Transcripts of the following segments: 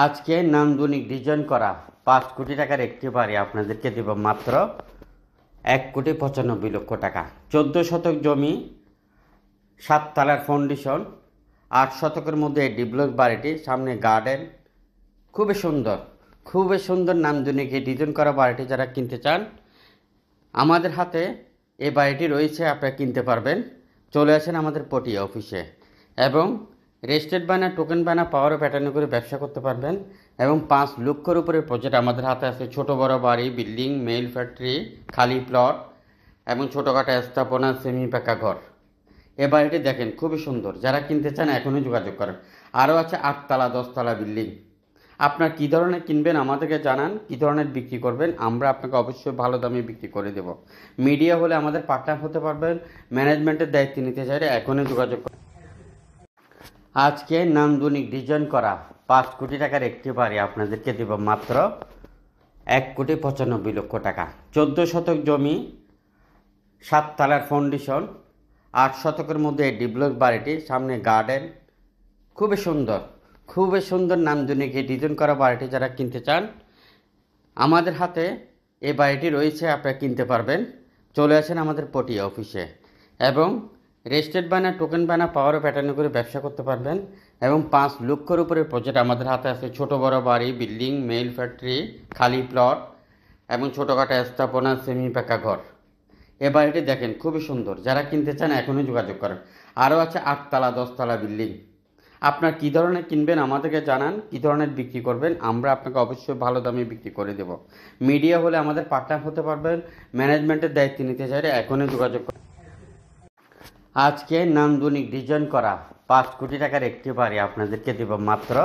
আজকে নান্দনিক ডিজাইন করা 5 কোটি টাকার একটি বাড়ি আপনাদেরকে দেব মাত্র 1,95,00,000 টাকা। 14 শতক জমি, 7 তলার ফাউন্ডেশন, 8 শতকের মধ্যে এই ডিব্লক বাড়িটি, সামনে গার্ডেন, খুবই সুন্দর নান্দনিক এই ডিজাইন করা বাড়িটি যারা কিনতে চান আমাদের হাতে এই বাড়িটি রয়েছে, আপনারা কিনতে পারবেন। চলে আসেন আমাদের পটিয়া অফিসে এবং রেজিস্ট্রেড বানা, টোকেন বানা, পাওয়ার প্যাটার্ন করে ব্যবসা করতে পারবেন এবং 5 লক্ষের উপরে প্রজেক্ট আমাদের হাতে আছে। ছোট বড় বাড়ি, বিল্ডিং, মেইল ফ্যাক্টরি, খালি প্লট এবং ছোটোখাটো স্থাপনা, সেমি পাকা ঘর। এ বাড়িটি দেখেন খুবই সুন্দর, যারা কিনতে চান এখনই যোগাযোগ করেন। আরও আছে 8 তলা 10 তলা বিল্ডিং। আপনার কী ধরনের কিনবেন আমাদেরকে জানান, কী ধরনের বিক্রি করবেন, আমরা আপনাকে অবশ্যই ভালো দামে বিক্রি করে দেব। মিডিয়া হলে আমাদের পার্টনার হতে পারবেন, ম্যানেজমেন্টের দায়িত্ব নিতে চাইলে এখনই যোগাযোগ করুন। আজকে নান্দনিক ডিজাইন করা 5 কোটি টাকার একটি বাড়ি আপনাদেরকে দেব মাত্র 1,95,00,000 টাকা। 14 শতক জমি, 7 তলার ফাউন্ডেশন, 8 শতকের মধ্যে এই ডিব্লক বাড়িটি, সামনে গার্ডেন, খুবই সুন্দর নান্দনিক এই ডিজাইন করা বাড়িটি যারা কিনতে চান আমাদের হাতে এই বাড়িটি রয়েছে, আপনারা কিনতে পারবেন। চলে আসেন আমাদের পটিয়া অফিসে এবং রেজিস্ট্রেড বানা, টোকেন বানা, পাওয়ার প্যাটার্ন করে ব্যবসা করতে পারবেন এবং 5 লক্ষের উপরে প্রজেক্ট আমাদের হাতে আছে। ছোট বড় বাড়ি, বিল্ডিং, মেইল ফ্যাক্টরি, খালি প্লট এবং ছোটোখাটো স্থাপনা, সেমি পাকা ঘর। এ বাড়িটি দেখেন খুবই সুন্দর, যারা কিনতে চান এখনই যোগাযোগ করেন। আরও আছে 8 তলা 10 তলা বিল্ডিং। আপনার কী ধরনের কিনবেন আমাদেরকে জানান, কী ধরনের বিক্রি করবেন, আমরা আপনাকে অবশ্যই ভালো দামে বিক্রি করে দেব। মিডিয়া হলে আমাদের পার্টনার হতে পারবেন, ম্যানেজমেন্টের দায়িত্ব নিতে চাইলে এখনই যোগাযোগ করুন। আজকে নান্দনিক ডিজাইন করা 5 কোটি টাকার একটি বাড়ি আপনাদেরকে দেব মাত্র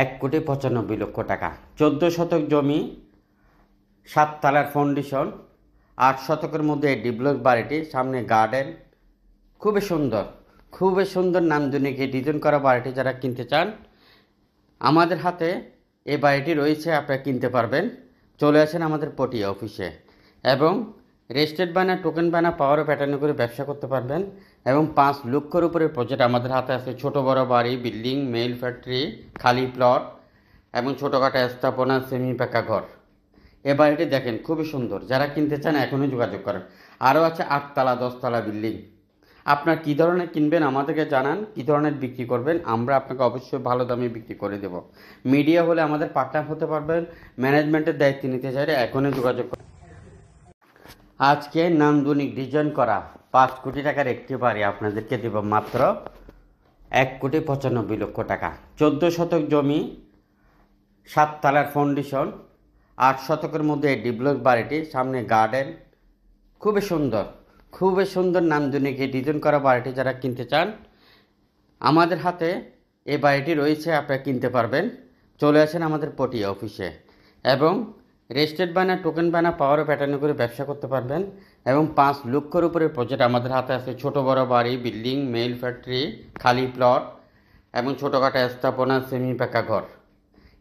1,95,00,000 টাকা। 14 শতক জমি, 7 তলার ফাউন্ডেশন, 8 শতকের মধ্যে এই ডিব্লক বাড়িটি, সামনে গার্ডেন, খুবই সুন্দর নান্দনিক এই ডিজাইন করা বাড়িটি যারা কিনতে চান আমাদের হাতে এই বাড়িটি রয়েছে, আপনারা কিনতে পারবেন। চলে আসেন আমাদের পটিয়া অফিসে এবং রেজিস্ট্রেড বানা, টোকেন বানা, পাওয়ার প্যাটার্ন করে ব্যবসা করতে পারবেন এবং 5 লক্ষের উপরে প্রজেক্ট আমাদের হাতে আছে। ছোট বড় বাড়ি, বিল্ডিং, মেইল ফ্যাক্টরি, খালি প্লট এবং ছোটোখাটো স্থাপনা, সেমি পাকা ঘর। এ বাড়িটি দেখেন খুবই সুন্দর, যারা কিনতে চান এখনই যোগাযোগ করেন। আরও আছে 8 তলা 10 তলা বিল্ডিং। আপনার কী ধরনের কিনবেন আমাদেরকে জানান, কী ধরনের বিক্রি করবেন, আমরা আপনাকে অবশ্যই ভালো দামে বিক্রি করে দেব। মিডিয়া হলে আমাদের পার্টনার হতে পারবেন, ম্যানেজমেন্টের দায়িত্ব নিতে চাইলে এখনই যোগাযোগ করুন। আজকে নান্দনিক ডিজাইন করা 5 কোটি টাকার একটি বাড়ি আপনাদেরকে দেব মাত্র 1,95,00,000 টাকা। 14 শতক জমি, 7 তলার ফাউন্ডেশন, 8 শতকের মধ্যে এই ডিব্লক বাড়িটি, সামনে গার্ডেন, খুবই সুন্দর নান্দনিক এই ডিজাইন করা বাড়িটি যারা কিনতে চান আমাদের হাতে এই বাড়িটি রয়েছে, আপনারা কিনতে পারবেন। চলে আসেন আমাদের পটিয়া অফিসে এবং রেজিস্ট্রেড বানা, টোকেন বানা, পাওয়ার প্যাটার্ন করে ব্যবসা করতে পারবেন এবং 5 লক্ষের উপরে প্রজেক্ট আমাদের হাতে আছে। ছোট বড় বাড়ি, বিল্ডিং, মেইল ফ্যাক্টরি, খালি প্লট এবং ছোটোখাটো স্থাপনা, সেমি পাকা ঘর।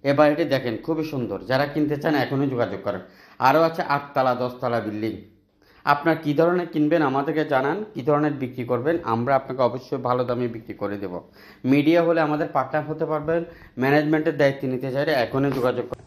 এ বাড়িটি দেখেন খুবই সুন্দর, যারা কিনতে চান এখনই যোগাযোগ করেন। আরও আছে 8 তলা 10 তলা বিল্ডিং। আপনার কী ধরনের কিনবেন আমাদেরকে জানান, কী ধরনের বিক্রি করবেন, আমরা আপনাকে অবশ্যই ভালো দামে বিক্রি করে দেব। মিডিয়া হলে আমাদের পার্টনার হতে পারবেন, ম্যানেজমেন্টের দায়িত্ব নিতে চাইলে এখনই যোগাযোগ করুন।